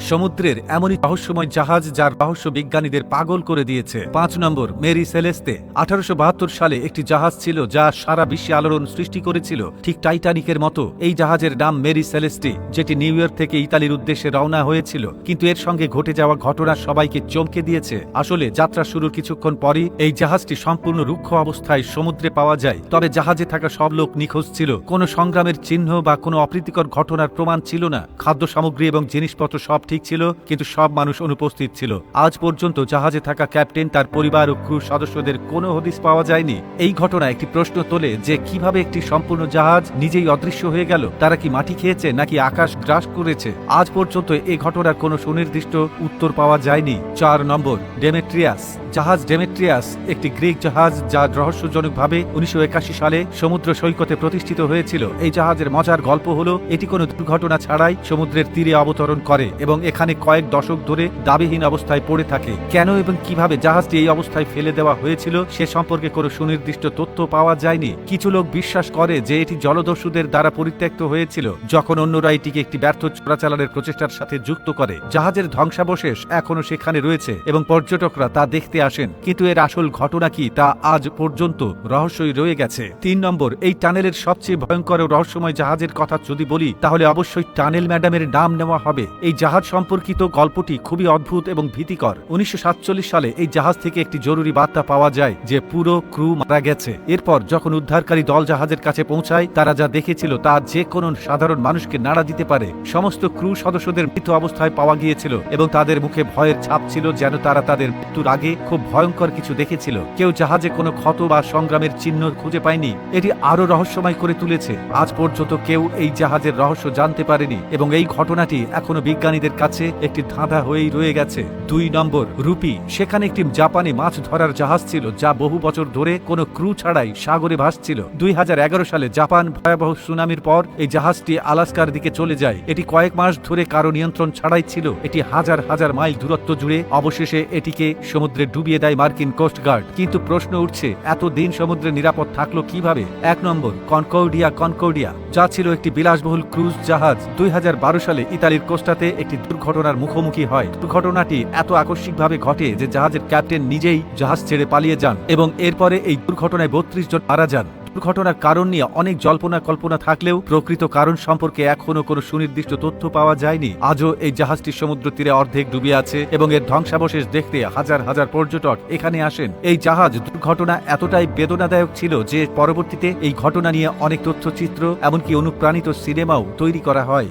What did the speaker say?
সমুদ্রের এমনই রহস্যময় জাহাজ যার রহস্য বিজ্ঞানীদের পাগল করে দিয়েছে। 5 নম্বর, মেরি সেলেস্তে। 1872 সালে একটি জাহাজ ছিল যা সারা বিশ্বে আলোড়ন সৃষ্টি করেছিল, ঠিক টাইটানিকের মতো। এই জাহাজের নাম মেরি সেলেস্টি, যেটি নিউ ইয়র্ক থেকে ইতালির উদ্দেশ্যে রওনা হয়েছিল। কিন্তু এর সঙ্গে ঘটে যাওয়া ঘটনা সবাইকে চমকে দিয়েছে। আসলে যাত্রা শুরুর কিছুক্ষণ পরই এই জাহাজটি সম্পূর্ণ রুক্ষ অবস্থায় সমুদ্রে পাওয়া যায়। তবে জাহাজে থাকা সব লোক নিখোঁজ ছিল। কোনো সংগ্রামের চিহ্ন বা কোনো অপ্রীতিকর ঘটনার প্রমাণ ছিল না। খাদ্য সামগ্রী এবং জিনিসপত্র সব ঠিক ছিল, কিন্তু সব মানুষ অনুপস্থিত ছিল। আজ পর্যন্ত জাহাজে থাকা ক্যাপ্টেন, তার পরিবার ও ক্রু সদস্যদের কোনো হদিস পাওয়া যায়নি। এই ঘটনা একটি প্রশ্ন তোলে যে কিভাবে একটি সম্পূর্ণ জাহাজ নিজেই অদৃশ্য হয়ে গেল। তারা কি মাটি খেয়েছে নাকি আকাশ গ্রাস করেছে? আজ পর্যন্ত এই ঘটনার কোনো সুনির্দিষ্ট উত্তর পাওয়া যায়নি। 4 নম্বর, ডেমেট্রিয়াস। জাহাজ ডেমেট্রিয়াস একটি গ্রিক জাহাজ যা রহস্যজনকভাবে 1981 সালে সমুদ্র সৈকতে প্রতিষ্ঠিত হয়েছিল। এই জাহাজের মজার গল্প হলো এটি কোনো দুর্ঘটনা ছাড়াই সমুদ্রের তীরে অবতরণ করে এবং এখানে কয়েক দশক ধরে দাবিহীন অবস্থায় পড়ে থাকে। কেন এবং কিভাবে জাহাজটি এই অবস্থায় ফেলে দেওয়া হয়েছিল সে সম্পর্কে কোনো সুনির্দিষ্ট তথ্য পাওয়া যায়নি। কিছু লোক বিশ্বাস করে যে এটি জলদস্যুদের দ্বারা পরিত্যক্ত হয়েছিল, যখন অন্যরা এটিকে একটি ব্যর্থ চোরাচালানের প্রচেষ্টার সাথে যুক্ত করে। জাহাজের ধ্বংসাবশেষ এখনো সেখানে রয়েছে এবং পর্যটকরা তা দেখতে আসেন, কিন্তু এর আসল ঘটনা কি তা আজ পর্যন্ত রহস্যই রয়ে গেছে। 3 নম্বর, এই টানেলের সবচেয়ে ভয়ঙ্কর ও রহস্যময় জাহাজের কথা যদি বলি তাহলে অবশ্যই টানেল ম্যাডামের নাম নেওয়া হবে। এই জাহাজ সম্পর্কিত গল্পটি খুবই অদ্ভুত এবং ভীতিকর। 1947 সালে এই জাহাজ থেকে একটি জরুরি বার্তা পাওয়া যায় যে পুরো ক্রু মারা গেছে। এরপর যখন উদ্ধারকারী দল জাহাজের কাছে পৌঁছায়, তারা যা দেখেছিল তা যে কোনো সাধারণ মানুষকে নাড়া দিতে পারে। সমস্ত ক্রু সদস্যদের মৃত অবস্থায় পাওয়া গিয়েছিল এবং তাদের মুখে ভয়ের ছাপ ছিল, যেন তারা তাদের মৃত্যুর আগে খুব ভয়ঙ্কর কিছু দেখেছিল। কেউ জাহাজে কোনো ক্ষত বা সংগ্রামের চিহ্ন খুঁজে পায়নি। এটি আরো রহস্যময় করে তুলেছে। আজ পর্যন্ত কেউ এই জাহাজের রহস্য জানতে পারেনি এবং এই ঘটনাটি এখনো বিজ্ঞানীদের কাছে একটি ধাঁধা হয়েই রয়ে গেছে। 2 নম্বর, রুপি। সেখানে একটি জাপানি মাছ ধরার জাহাজ ছিল যা বহু বছর ধরে কোনো ক্রু ছাড়াই সাগরে ভাসছিল। 2011 সালে জাপান ভয়াবহ সুনামির পর এই জাহাজটি আলাস্কার দিকে চলে যায়। এটি কয়েক মাস ধরে কারো নিয়ন্ত্রণ ছাড়াই ছিল। এটি হাজার হাজার মাইল দূরত্ব জুড়ে। অবশেষে এটিকে সমুদ্রে ডুবিয়ে দেয় মার্কিন কোস্টগার্ড। কিন্তু প্রশ্ন উঠছে, এত দিন সমুদ্রে নিরাপদ থাকলো কিভাবে? 1 নম্বর, কনকর্ডিয়া, যা ছিল একটি বিলাসবহুল ক্রুজ জাহাজ। 2012 সালে ইতালির কোস্টাতে একটি দুর্ঘটনার মুখোমুখি হয়। দুর্ঘটনাটি এত আকস্মিকভাবে ঘটে যে জাহাজের ক্যাপ্টেন নিজেই জাহাজ ছেড়ে পালিয়ে যান এবং এরপরে এই দুর্ঘটনায় 32 জন মারা যান। দুর্ঘটনার কারণ নিয়ে অনেক জল্পনা কল্পনা থাকলেও প্রকৃত কারণ সম্পর্কে এখনো কোনো সুনির্দিষ্ট তথ্য পাওয়া যায়নি। আজও এই জাহাজটি সমুদ্র তীরে অর্ধেক ডুবে আছে এবং এর ধ্বংসাবশেষ দেখতে হাজার হাজার পর্যটক এখানে আসেন। এই জাহাজ দুর্ঘটনা এতটাই বেদনাদায়ক ছিল যে পরবর্তীতে এই ঘটনা নিয়ে অনেক তথ্যচিত্র, এমনকি অনুপ্রাণিত সিনেমাও তৈরি করা হয়।